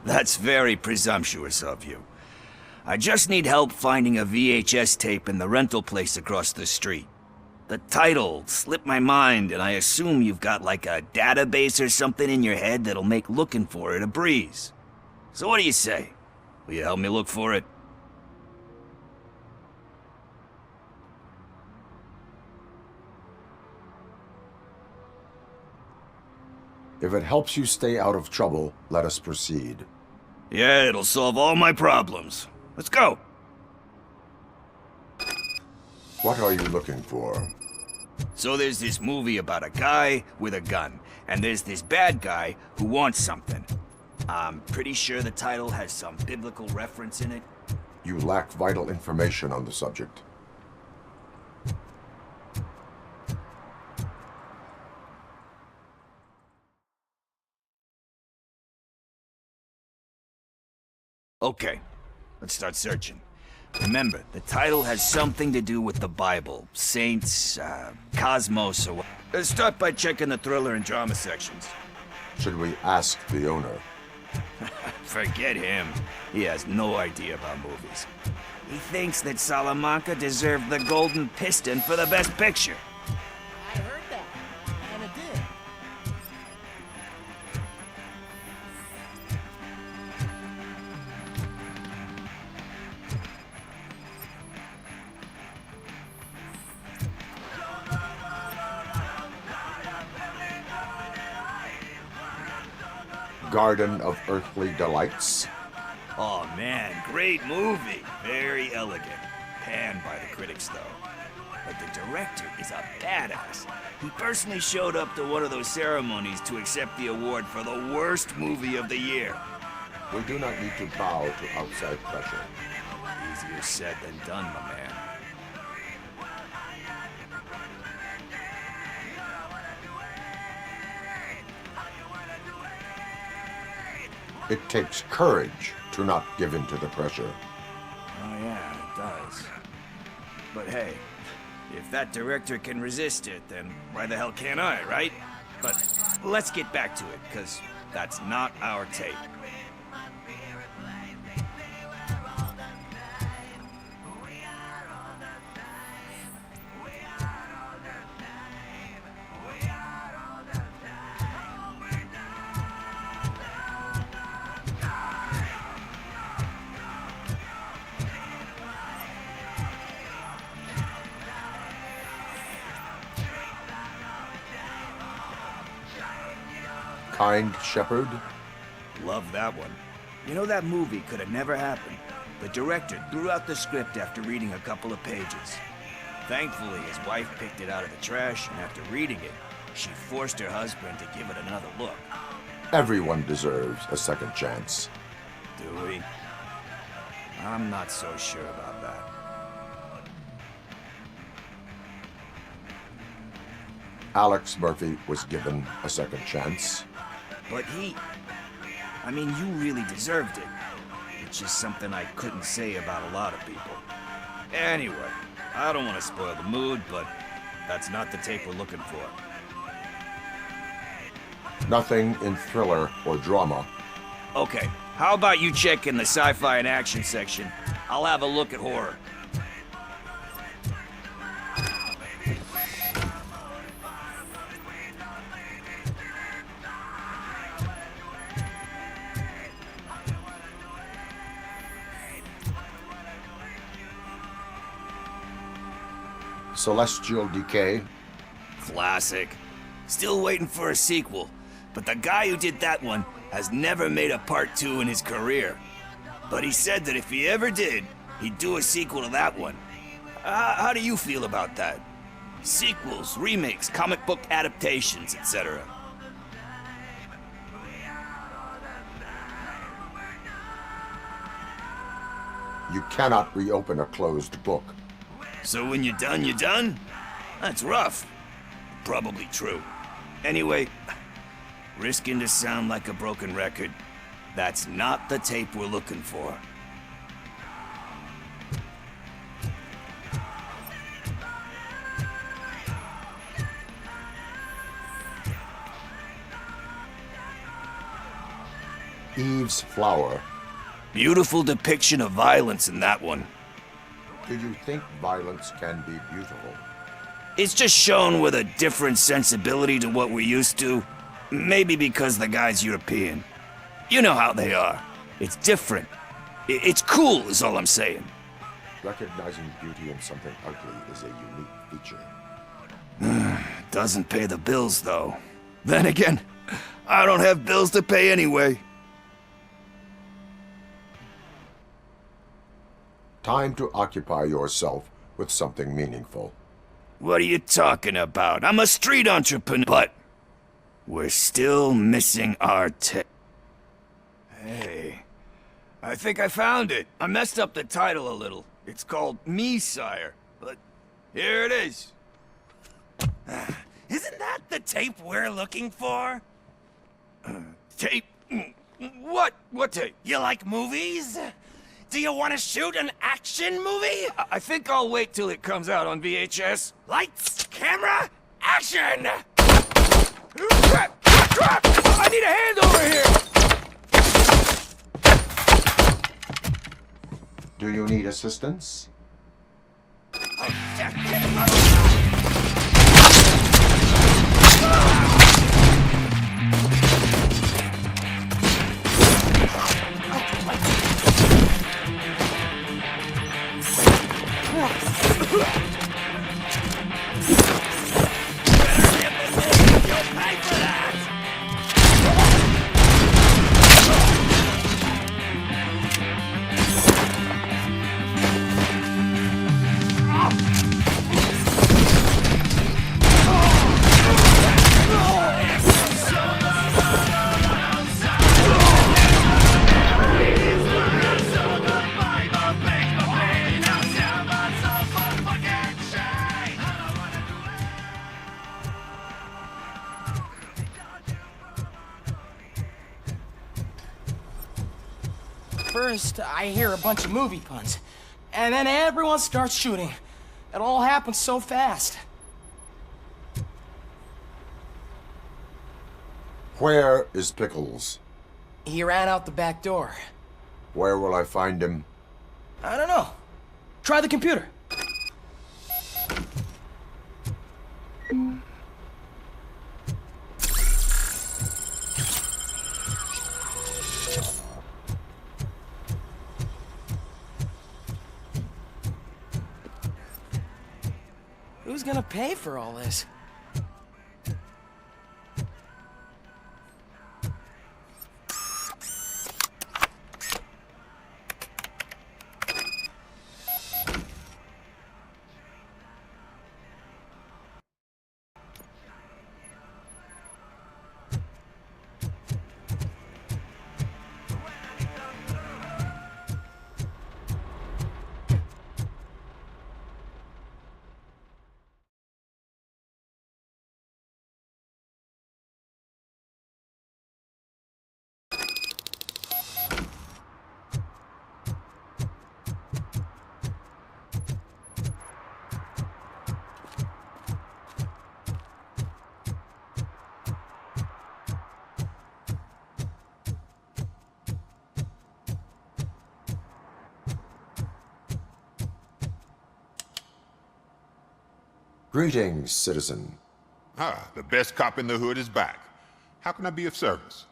That's very presumptuous of you. I just need help finding a VHS tape in the rental place across the street. The title slipped my mind, and I assume you've got like a database or something in your head that'll make looking for it a breeze. So what do you say? Will you help me look for it? If it helps you stay out of trouble, let us proceed. Yeah, it'll solve all my problems. Let's go. What are you looking for? So there's this movie about a guy with a gun, and there's this bad guy who wants something. I'm pretty sure the title has some biblical reference in it. You lack vital information on the subject. Okay, let's start searching. Remember, the title has something to do with the Bible, saints, cosmos, or what. Let's start by checking the thriller and drama sections. Should we ask the owner? Forget him. He has no idea about movies. He thinks that Salamanca deserved the Golden Piston for the Best Picture. I heard that, and it did. Garden of Earthly Delights? Oh man, great movie. Very elegant. Panned by the critics though. But the director is a badass. He personally showed up to one of those ceremonies to accept the award for the worst movie of the year. We do not need to bow to outside pressure. Easier said than done, my man. It takes courage to not give in to the pressure. Oh yeah, it does. But hey, if that director can resist it, then why the hell can't I, right? But let's get back to it, because that's not our tape. Kind Shepherd? Love that one. You know, that movie could have never happened. The director threw out the script after reading a couple of pages. Thankfully, his wife picked it out of the trash, and after reading it, she forced her husband to give it another look. Everyone deserves a second chance. Do we? I'm not so sure about that. Alex Murphy was given a second chance. But I mean, you really deserved it. Which is something I couldn't say about a lot of people. Anyway, I don't want to spoil the mood, but that's not the tape we're looking for. Nothing in thriller or drama. Okay, how about you check in the sci-fi and action section? I'll have a look at horror. Celestial Decay. Classic. Still waiting for a sequel, but the guy who did that one has never made a part 2 in his career. But he said that if he ever did, he'd do a sequel to that one. How do you feel about that? Sequels, remakes, comic book adaptations, etc. You cannot reopen a closed book. So when you're done, you're done? That's rough. Probably true. Anyway, risking to sound like a broken record, that's not the tape we're looking for. Eve's Flower. Beautiful depiction of violence in that one. Do you think violence can be beautiful? It's just shown with a different sensibility to what we're used to. Maybe because the guy's European. You know how they are. It's different. It's cool, is all I'm saying. Recognizing beauty in something ugly is a unique feature. Doesn't pay the bills, though. Then again, I don't have bills to pay anyway. Time to occupy yourself with something meaningful. What are you talking about? I'm a street entrepreneur, but we're still missing our Hey, I think I found it. I messed up the title a little. It's called Me, Sire, but here it is. Isn't that the tape we're looking for? Tape? What? What tape? You like movies? Do you want to shoot an action movie? I think I'll wait till it comes out on VHS. Lights, camera, action! Crap! Crap! I need a hand over here! Do you need assistance? First, I hear a bunch of movie puns, and then everyone starts shooting. It all happens so fast. Where is Pickles? He ran out the back door. Where will I find him? I don't know. Try the computer. Who's gonna pay for all this? Greetings, citizen. Ah, the best cop in the hood is back. How can I be of service?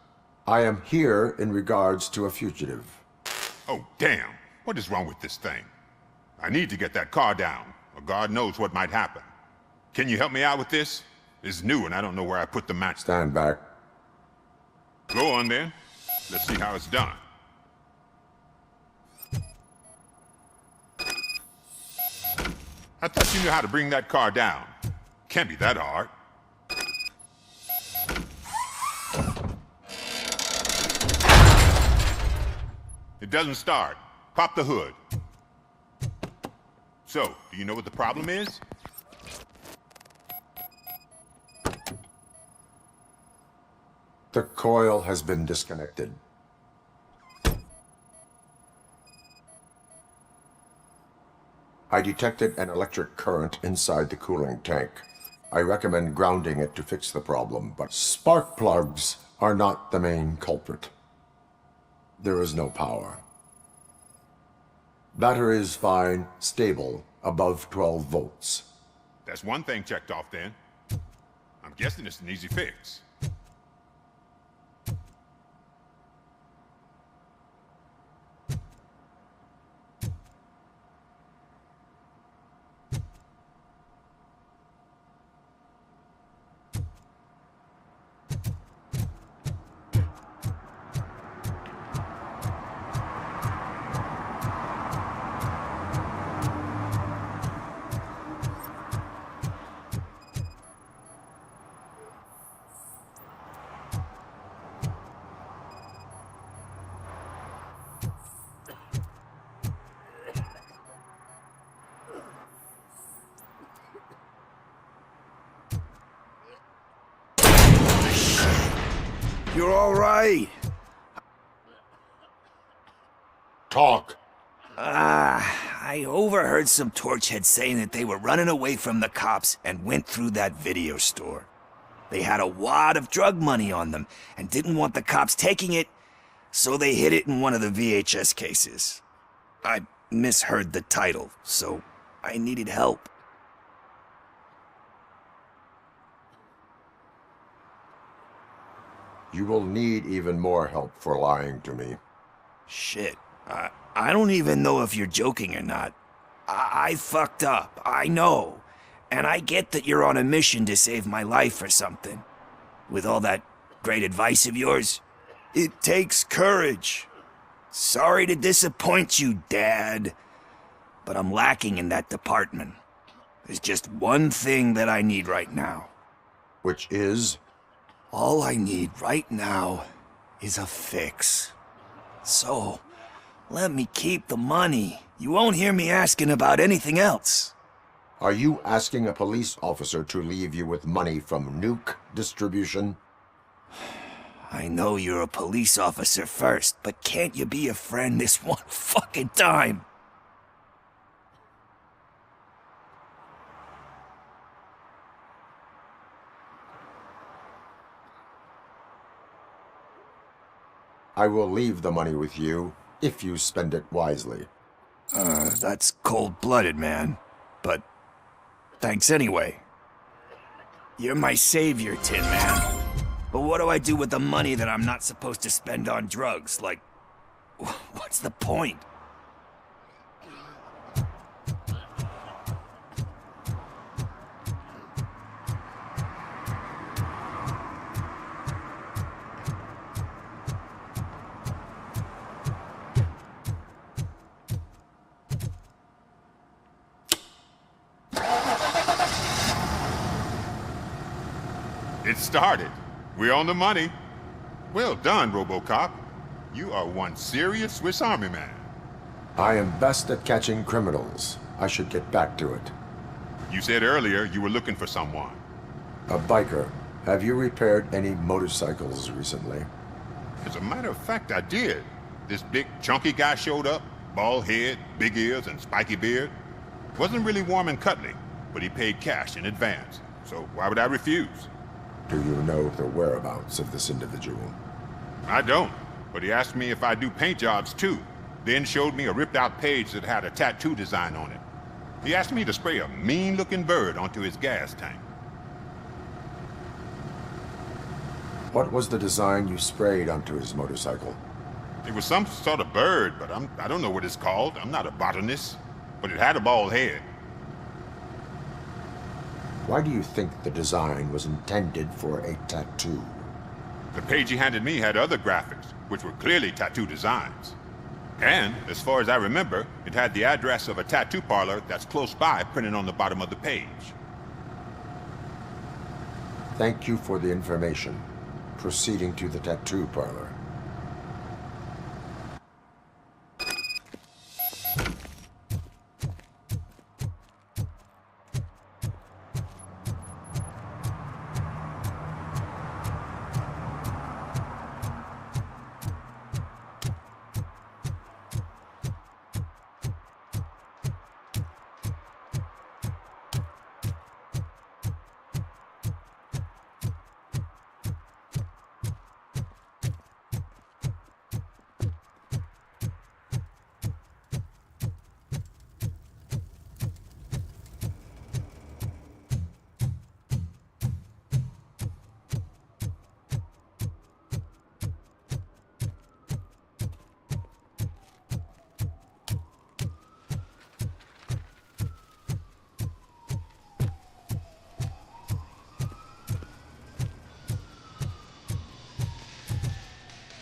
I am here in regards to a fugitive. Oh, damn. What is wrong with this thing? I need to get that car down, or God knows what might happen. Can you help me out with this? It's new and I don't know where I put the match. Stand back. Go on then. Let's see how it's done. I thought you knew how to bring that car down. Can't be that hard. It doesn't start. Pop the hood. So, do you know what the problem is? The coil has been disconnected. I detected an electric current inside the cooling tank. I recommend grounding it to fix the problem, but spark plugs are not the main culprit. There is no power. Battery is fine, stable, above 12 volts. That's one thing checked off then. I'm guessing it's an easy fix. You're all right. Talk. I overheard some torchheads saying that they were running away from the cops and went through that video store. They had a wad of drug money on them and didn't want the cops taking it, so they hid it in one of the VHS cases. I misheard the title, so I needed help. You will need even more help for lying to me. Shit. I don't even know if you're joking or not. I fucked up, I know. And I get that you're on a mission to save my life or something. With all that great advice of yours, it takes courage. Sorry to disappoint you, Dad. But I'm lacking in that department. There's just one thing that I need right now. Which is? All I need right now is a fix. So, let me keep the money. You won't hear me asking about anything else. Are you asking a police officer to leave you with money from nuke distribution? I know you're a police officer first, but can't you be a friend this one fucking time? I will leave the money with you if you spend it wisely. That's cold-blooded, man. But thanks anyway. You're my savior, Tin Man. But what do I do with the money that I'm not supposed to spend on drugs? Like, what's the point? It started. We're on the money. Well done, Robocop. You are one serious Swiss Army man. I am best at catching criminals. I should get back to it. You said earlier you were looking for someone. A biker. Have you repaired any motorcycles recently? As a matter of fact, I did. This big, chunky guy showed up. Bald head, big ears, and spiky beard. Wasn't really warm and cuddly, but he paid cash in advance. So why would I refuse? Do you know the whereabouts of this individual? I don't, but he asked me if I do paint jobs too, then showed me a ripped out page that had a tattoo design on it. He asked me to spray a mean-looking bird onto his gas tank. What was the design you sprayed onto his motorcycle? It was some sort of bird, but I don't know what it's called. I'm not a botanist. But it had a bald head. Why do you think the design was intended for a tattoo? The page he handed me had other graphics, which were clearly tattoo designs. And, as far as I remember, it had the address of a tattoo parlor that's close by printed on the bottom of the page. Thank you for the information. Proceeding to the tattoo parlor.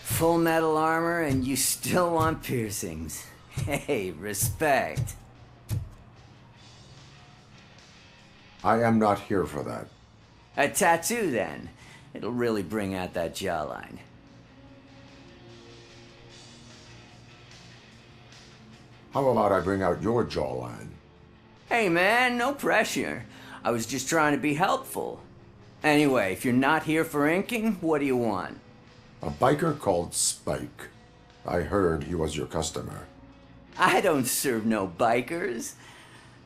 Full metal armor and you still want piercings. Hey, respect. I am not here for that. A tattoo, then. It'll really bring out that jawline. How about I bring out your jawline? Hey, man, no pressure. I was just trying to be helpful. Anyway, if you're not here for inking, what do you want? A biker called Spike. I heard he was your customer. I don't serve no bikers.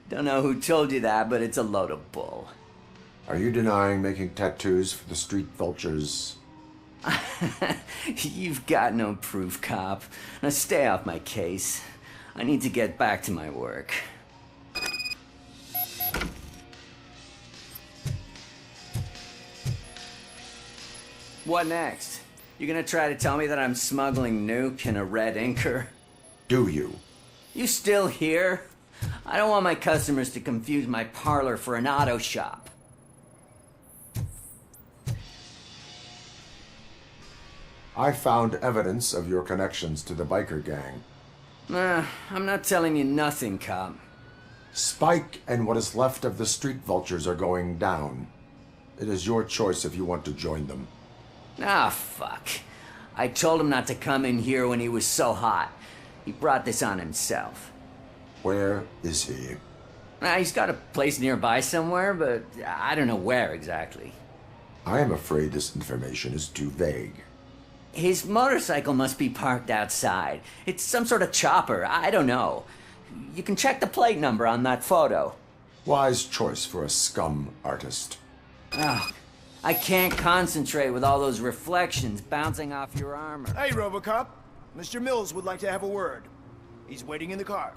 Don't know who told you that, but it's a load of bull. Are you denying making tattoos for the street vultures? You've got no proof, cop. Now stay off my case. I need to get back to my work. What next? You gonna try to tell me that I'm smuggling nuke in a red inker? Do you? You still here? I don't want my customers to confuse my parlor for an auto shop. I found evidence of your connections to the biker gang. I'm not telling you nothing, cop. Spike and what is left of the street vultures are going down. It is your choice if you want to join them. Ah, fuck. I told him not to come in here when he was so hot. He brought this on himself. Where is he? He's got a place nearby somewhere, but I don't know where exactly. I am afraid this information is too vague. His motorcycle must be parked outside. It's some sort of chopper. I don't know. You can check the plate number on that photo. Wise choice for a scum artist. Oh, I can't concentrate with all those reflections bouncing off your armor. Hey, Robocop. Mr. Mills would like to have a word. He's waiting in the car.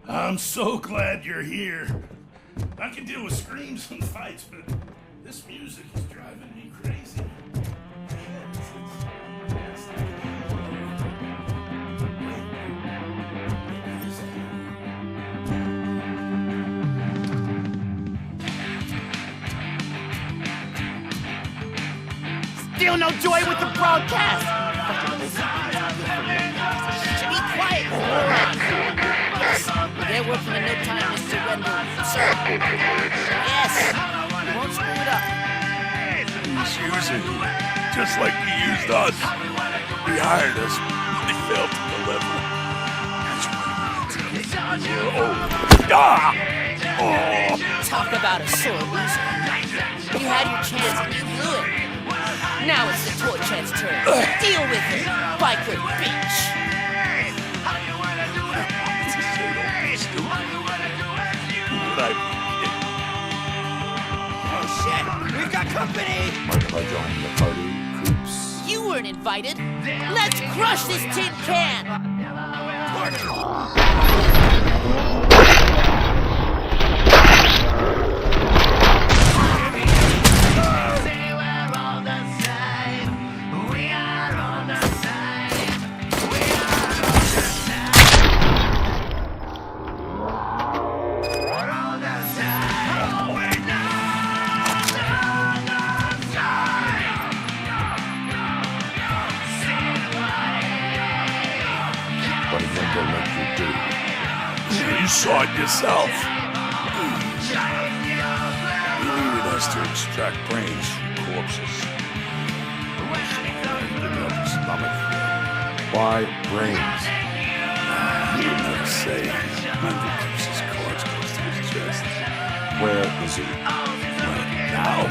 I'm so glad you're here. I can deal with screams and fights, but this music is driving me crazy. Still no joy with the broadcast! Be quiet! They're working in no time, Mr. Wendell. Sir. Yes! Won't screw it up. He's using you, just like he used us. He hired us, but he failed to deliver. That's why Talk about a sore loser. You had your chance and you blew it. Now it's the toy cat's turn. Deal with it, biker bitch! Oh shit, we've got company! Mind if I join the party, creeps? You weren't invited. Let's crush this tin can! What did Wendell make you do? You saw it yourself. He needed us to extract brains from corpses. Didn't have the stomach. Why brains? He would never say. Wendell keeps his cards close to his chest. Where is he? Now?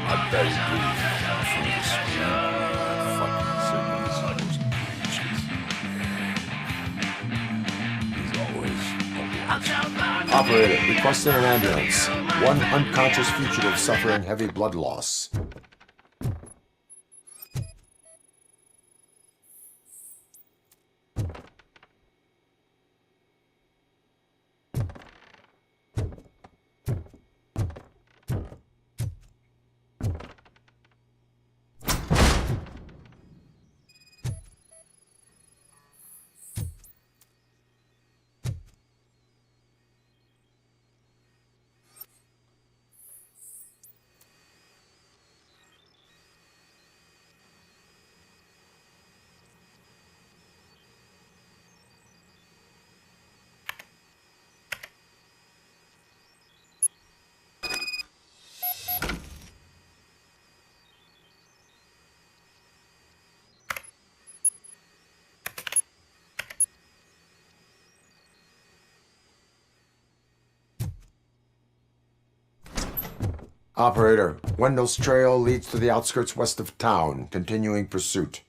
I bet he's breathing from the screen. Fucking signals. He's always Operator, requesting an ambulance. One unconscious fugitive suffering heavy blood loss. Operator, Wendell's trail leads to the outskirts west of town. Continuing pursuit.